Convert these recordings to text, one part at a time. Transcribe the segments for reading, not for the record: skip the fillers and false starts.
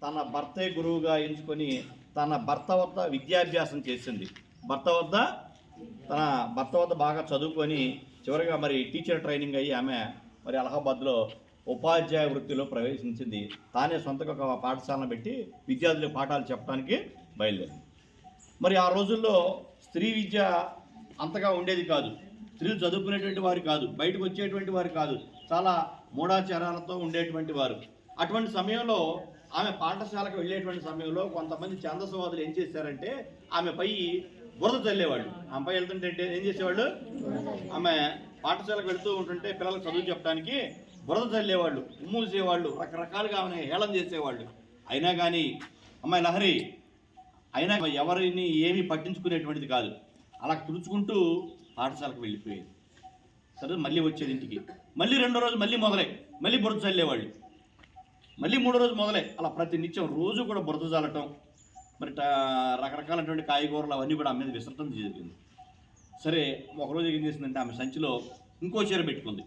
తన భర్తే గురువుగా ఎంచుకొని తన భర్త వద్ద విద్యాభ్యాసం చేసింది. తన భర్త వద్ద బాగా చదువుకొని చివరిగా మరి టీచర్ ట్రైనింగ్ అయ్యి ఆమె మరి అలహాబాద్లో ఉపాధ్యాయ వృత్తిలో ప్రవేశించింది. తానే సొంతగా ఒక పాఠశాలను పెట్టి విద్యార్థులకు పాఠాలు చెప్పడానికి బయలుదేరింది. మరి ఆ రోజుల్లో స్త్రీ విద్య అంతగా ఉండేది కాదు. స్త్రీలు చదువుకునేటువంటి వారు కాదు, బయటకు వచ్చేటువంటి వారు కాదు, చాలా మూఢాచారాలతో ఉండేటువంటి వారు. అటువంటి సమయంలో ఆమె పాఠశాలకు వెళ్ళేటువంటి సమయంలో కొంతమంది ఛాందసవాదులు ఏం చేశారంటే ఆమెపై బురద చల్లేవాళ్ళు. ఆమెపై వెళ్తుంటే ఏం చేసేవాళ్ళు, ఆమె పాఠశాలకు వెళుతూ ఉంటుంటే పిల్లలకు చదువు చెప్పడానికి బురద చల్లేవాళ్ళు, ఉమ్మూసేవాళ్ళు, రకరకాలుగా ఆమె హేళన చేసేవాళ్ళు. అయినా కానీ అమ్మాయి లహరి అయినా ఎవరిని ఏమీ పట్టించుకునేటువంటిది కాదు. అలా తుడుచుకుంటూ పాఠశాలకు వెళ్ళిపోయేది. సరే మళ్ళీ వచ్చేది ఇంటికి, మళ్ళీ రెండో రోజు మళ్ళీ బురద చల్లేవాళ్ళు, మళ్ళీ మూడో రోజు అలా ప్రతి నిత్యం రోజు కూడా బురద చల్లటం, మరి రకరకాలైనటువంటి కాయగూరలు అవన్నీ కూడా ఆమె మీద విసరటం జరిగింది. సరే ఒకరోజు ఏం చేసిందంటే ఆమె సంచిలో ఇంకో చీర పెట్టుకుంది.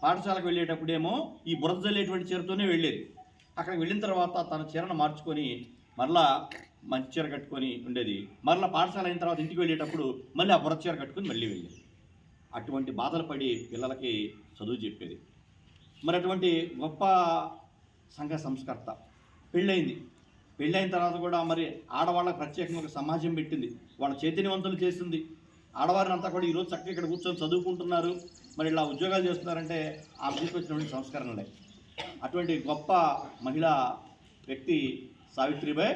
పాఠశాలకు వెళ్ళేటప్పుడేమో ఈ బురద చల్లేటువంటి చీరతోనే వెళ్ళేది. అక్కడికి వెళ్ళిన తర్వాత తన చీరను మార్చుకొని మరలా మంచి చీర కట్టుకొని ఉండేది. మరలా పాఠశాల అయిన తర్వాత ఇంటికి వెళ్ళేటప్పుడు మళ్ళీ ఆ బురద చీర కట్టుకొని మళ్ళీ వెళ్ళేది. అటువంటి బాధలు పడి పిల్లలకి చదువు చెప్పేది. మరి అటువంటి గొప్ప సంఘ సంస్కర్త. పెళ్ళైన తర్వాత కూడా మరి ఆడవాళ్ళకి ప్రత్యేకంగా ఒక సమాజం పెట్టింది, వాళ్ళ చైతన్యవంతులు చేసింది. ఆడవారిని అంతా కూడా ఈరోజు చక్కగా ఇక్కడ కూర్చొని చదువుకుంటున్నారు, మరి ఇలా ఉద్యోగాలు చేస్తున్నారంటే ఆమె తీసుకొచ్చినటువంటి సంస్కరణలే. అటువంటి గొప్ప మహిళా వ్యక్తి సావిత్రిబాయి.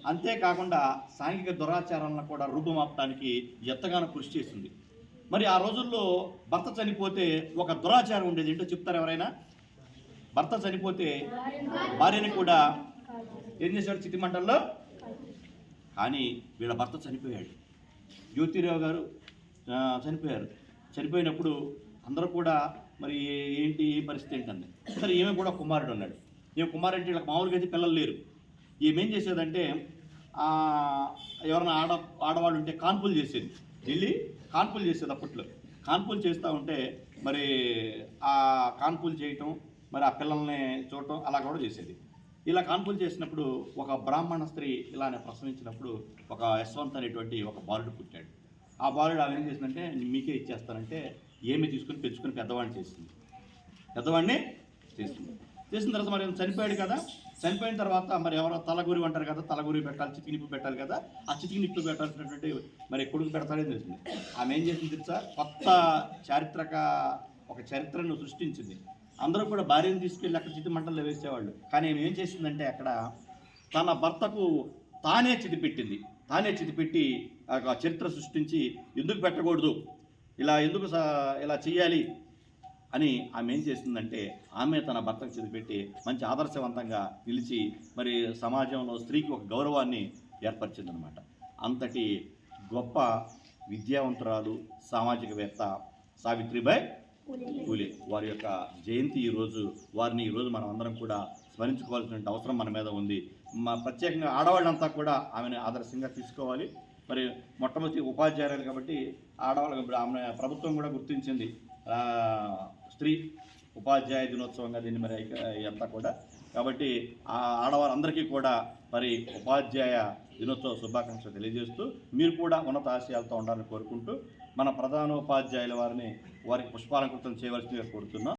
అంతేకాకుండా సాంఘిక దురాచారాలను కూడా రూపుమాపడానికి ఎంతగానో కృషి చేసింది. మరి ఆ రోజుల్లో భర్త చనిపోతే ఒక దురాచారం ఉండేది. ఏంటో చెప్తారు ఎవరైనా? భర్త చనిపోతే భార్యని కూడా ఏం చేశాడు, చితి మంటల్లో. కానీ వీళ్ళ భర్త చనిపోయాడు, జ్యోతిరావు గారు చనిపోయారు. చనిపోయినప్పుడు అందరూ కూడా మరి ఏంటి పరిస్థితి ఏంటండి. సరే ఈమె కూడా కుమారుడు ఉన్నాడు. ఈమె కుమారుడు అంటే వీళ్ళకి మామూలుగా అయితే పిల్లలు లేరు. ఏమేం చేసేదంటే ఎవరైనా ఆడవాళ్ళు ఉంటే కాన్పులు చేసేది, వెళ్ళి కాన్పులు చేసేది. అప్పట్లో కాన్పులు చేస్తూ ఉంటే మరి ఆ కాన్పులు చేయటం, మరి ఆ పిల్లల్ని చూడటం అలా కూడా చేసేది. ఇలా కాన్పులు చేసినప్పుడు ఒక బ్రాహ్మణ స్త్రీ ఇలానే ప్రసవించినప్పుడు ఒక యశ్వంత్ అనేటువంటి ఒక బాలుడు పుట్టాడు. ఆ బాలుడు ఆమె ఏం చేసిందంటే మీకే ఇచ్చేస్తానంటే ఏమి తీసుకుని పెంచుకొని పెద్దవాడిని చేసింది. చేసిన తర్వాత మరి చనిపోయాడు కదా, చనిపోయిన తర్వాత మరి ఎవరో తలగురి అంటారు కదా, తలగురి పెట్టాలి, చితికినిప్పు పెట్టాలి కదా, ఆ చితికినిప్పు పెట్టాల్సినటువంటి మరి కొడుకు పెడతాడని తెలిసింది. ఆమె ఏం చేసింది తెలుసా, కొత్త ఒక చరిత్రను సృష్టించింది. అందరూ కూడా భార్యను తీసుకెళ్ళి అక్కడ చితి మంటల్లో వేసేవాళ్ళు. కానీ ఆమె ఏం చేసిందంటే అక్కడ తన భర్తకు తానే చితిపెట్టి ఒక చరిత్ర సృష్టించి ఎందుకు పెట్టకూడదు, ఇలా చెయ్యాలి అని ఆమె ఏం చేస్తుందంటే ఆమె తన భర్తకు చితిపెట్టి మంచి ఆదర్శవంతంగా నిలిచి మరి సమాజంలో స్త్రీకి ఒక గౌరవాన్ని ఏర్పరిచిందనమాట. అంతటి గొప్ప విద్యావంతురాలు సామాజికవేత్త సావిత్రిబాయి పూలే. వారి యొక్క జయంతి వారిని ఈరోజు మనం అందరం కూడా స్మరించుకోవాల్సిన అవసరం మన మీద ఉంది. ప్రత్యేకంగా ఆడవాళ్ళంతా కూడా ఆమెను ఆదర్శంగా తీసుకోవాలి. మరి మొట్టమొదటి ఉపాధ్యాయురాలు కాబట్టి ఆడవాళ్ళకి ఆమె ప్రభుత్వం కూడా గుర్తించింది స్త్రీ ఉపాధ్యాయ దినోత్సవంగా దీన్ని మరి అంతా కూడా. కాబట్టి ఆ ఆడవారందరికీ కూడా మరి ఉపాధ్యాయ దినోత్సవ శుభాకాంక్షలు తెలియజేస్తూ మీరు కూడా ఉన్నత ఆశయాలతో ఉండాలని కోరుకుంటూ మన ప్రధానోపాధ్యాయుల వారికి పుష్పాలంకృతం చేయవలసిందిగా కోరుతున్నాం.